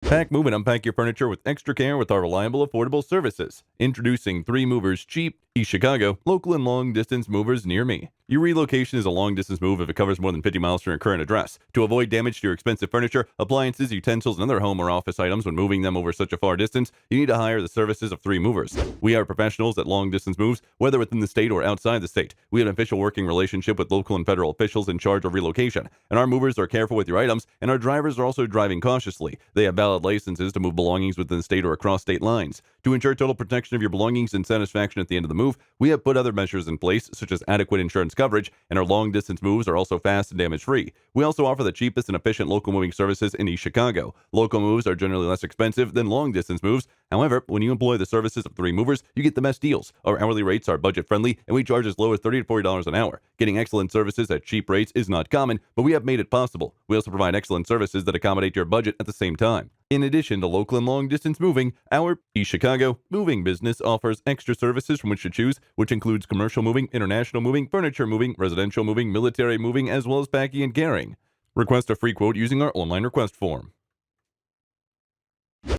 Pack, move, and unpack your furniture with extra care with our reliable, affordable services. Introducing 3 Movers Cheap, East Chicago, local and long-distance movers near me. Your relocation is a long-distance move if it covers more than 50 miles from your current address. To avoid damage to your expensive furniture, appliances, utensils, and other home or office items when moving them over such a far distance, you need to hire the services of 3 Movers. We are professionals at long-distance moves, whether within the state or outside the state. We have an official working relationship with local and federal officials in charge of relocation, and our movers are careful with your items, and our drivers are also driving cautiously. They have valid licenses to move belongings within the state or across state lines. To ensure total protection of your belongings and satisfaction at the end of the move, we have put other measures in place, such as adequate insurance coverage, and our long-distance moves are also fast and damage-free. We also offer the cheapest and efficient local moving services in East Chicago. Local moves are generally less expensive than long-distance moves. However, when you employ the services of 3 Movers, you get the best deals. Our hourly rates are budget-friendly, and we charge as low as $30 to $40 an hour. Getting excellent services at cheap rates is not common, but we have made it possible. We also provide excellent services that accommodate your budget at the same time. In addition to local and long-distance moving, our East Chicago moving business offers extra services from which to choose, which includes commercial moving, international moving, furniture moving, residential moving, military moving, as well as packing and carrying. Request a free quote using our online request form.